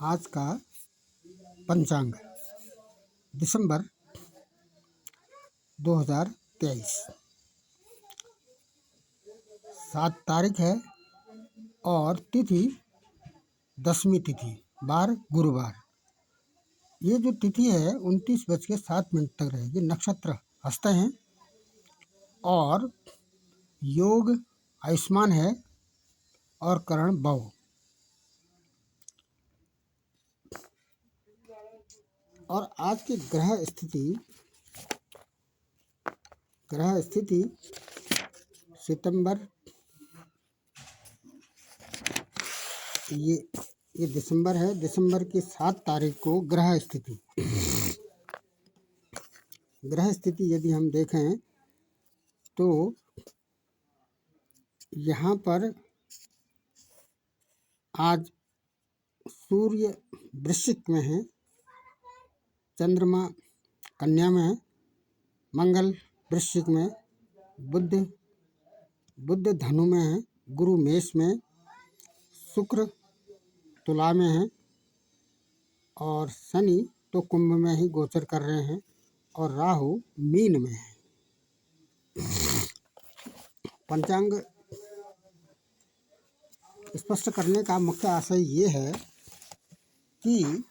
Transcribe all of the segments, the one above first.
आज का पंचांग दिसंबर 2023 7 तारीख है और तिथि दशमी तिथि, वार गुरुवार। ये जो तिथि है 29:07 तक रहेगी। नक्षत्र हस्त हैं और योग आयुष्मान है और करण बव। और आज की ग्रह स्थिति सितंबर ये दिसंबर है। दिसंबर की 7 तारीख को ग्रह स्थिति यदि हम देखें तो यहाँ पर आज सूर्य वृश्चिक में है, चंद्रमा कन्या में है, मंगल वृश्चिक में, बुध धनु में है, गुरु मेष में, शुक्र तुला में है और शनि तो कुंभ में ही गोचर कर रहे हैं और राहु मीन में है। पंचांग स्पष्ट करने का मुख्य आशय ये है कि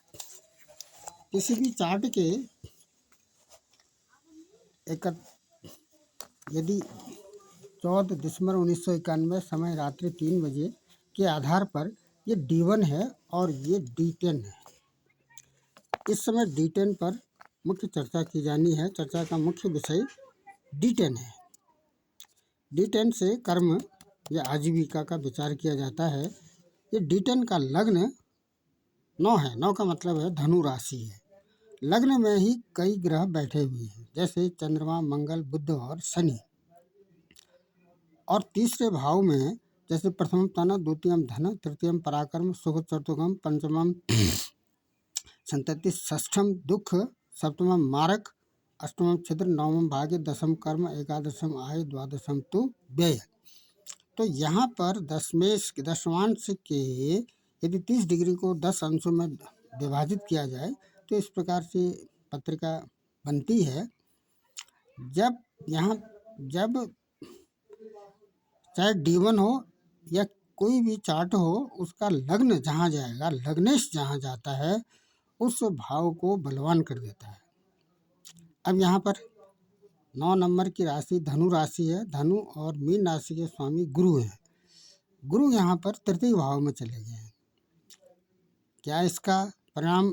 किसी भी चार्ट के यदि 14 दिसंबर 1991 समय रात्रि 3 बजे के आधार पर ये D1 है और ये D10 है। इस समय D10 पर मुख्य चर्चा की जानी है। चर्चा का मुख्य विषय D10 है। D10 से कर्म या आजीविका का विचार किया जाता है। ये D10 का लग्न 9 है। 9 का मतलब है धनु राशि है। लग्न में ही कई ग्रह बैठे हुए हैं, जैसे चंद्रमा, मंगल, बुध और शनि। और तीसरे भाव में जैसे प्रथम तन, द्वितीयम धन, तृतीयम पराक्रम, सुख, चतुर्थम पंचमम संतति, षष्ठम दुख, सप्तमम मारक, अष्टमम छिद्र, नवम भाग्य, दशम कर्म, एकादशम आय, द्वादशम तो व्यय। तो यहाँ पर दशमांश के यदि 30 डिग्री को 10 अंशों में विभाजित किया जाए तो इस प्रकार से पत्रिका बनती है। जब चाहे D1 हो या कोई भी चार्ट हो, उसका लग्न जहाँ जाएगा, लग्नेश जहाँ जाता है उस भाव को बलवान कर देता है। अब यहाँ पर 9 नंबर की राशि धनु राशि है। धनु और मीन राशि के स्वामी गुरु हैं। गुरु यहाँ पर तृतीय भाव में चले गए हैं। क्या इसका परिणाम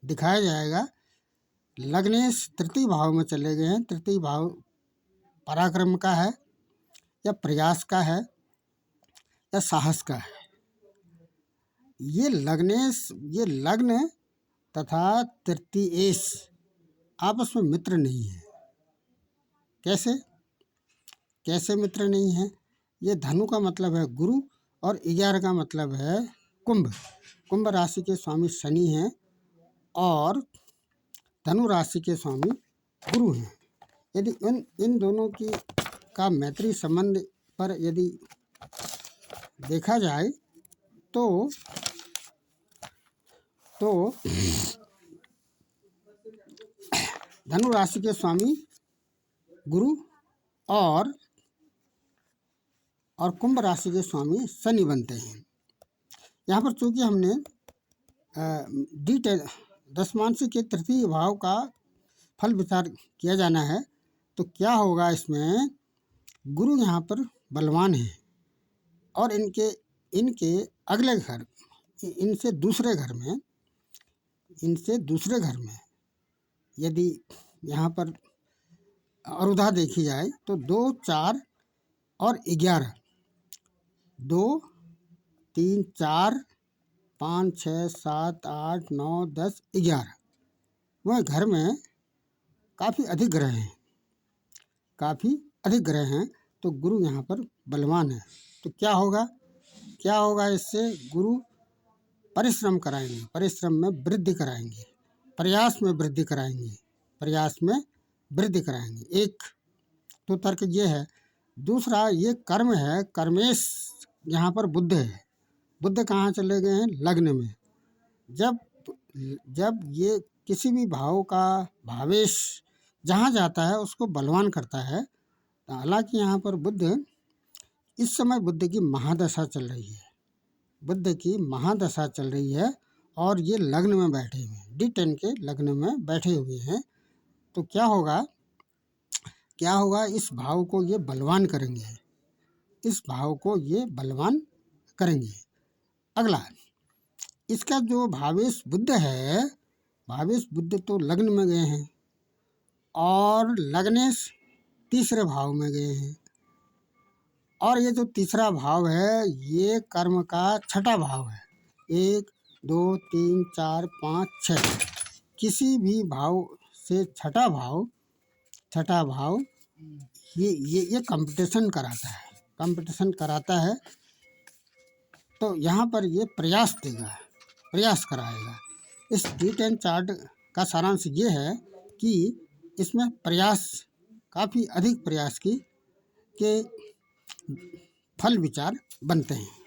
दिखाया जाएगा? लग्नेश तृतीय भाव में चले गए हैं। तृतीय भाव पराक्रम का है या प्रयास का है या साहस का है। ये लग्न तथा तृतीयेश आपस में मित्र नहीं है। कैसे मित्र नहीं है? ये धनु का मतलब है गुरु और 11 का मतलब है कुंभ राशि के स्वामी शनि हैं और धनु राशि के स्वामी गुरु हैं। यदि इन दोनों का मैत्री संबंध पर यदि देखा जाए तो धनु राशि के स्वामी गुरु और कुंभ राशि के स्वामी शनि बनते हैं। यहाँ पर चूंकि हमने D10 दशमांश के तृतीय भाव का फल विचार किया जाना है, तो क्या होगा इसमें? गुरु यहाँ पर बलवान है और इनके अगले घर, इनसे दूसरे घर में यदि यहाँ पर अरुधा देखी जाए तो 2, 4 और 11, 2, 3, 4, 5, 6, 7, 8, 9, 10, 11 वह घर में काफ़ी अधिक ग्रह हैं। तो गुरु यहाँ पर बलवान है। तो क्या होगा इससे? गुरु परिश्रम में वृद्धि कराएंगे, प्रयास में वृद्धि कराएंगे। एक तो तर्क ये है। दूसरा ये कर्म है, कर्मेश यहाँ पर बुध है। बुध कहाँ चले गए हैं? लग्न में। जब जब ये किसी भी भाव का भावेश जहाँ जाता है उसको बलवान करता है। हालांकि यहाँ पर इस समय बुद्ध की महादशा चल रही है, बुद्ध की महादशा चल रही है और ये लग्न में बैठे हुए हैं, D10 के लग्न में बैठे हुए हैं। तो क्या होगा, इस भाव को ये बलवान करेंगे, इस भाव को ये बलवान करेंगे। अगला, इसका जो भावेश बुद्ध है, भावेश बुद्ध तो लग्न में गए हैं और लग्नेश तीसरे भाव में गए हैं। और ये जो तीसरा भाव है ये कर्म का छठा भाव है। 1 2 3 4 5 6, किसी भी भाव से छठा भाव ये कंपटीशन कराता है। तो यहाँ पर ये प्रयास देगा, प्रयास कराएगा। इस D10 चार्ट का सारांश ये है कि इसमें प्रयास, काफ़ी अधिक प्रयास के फल विचार बनते हैं।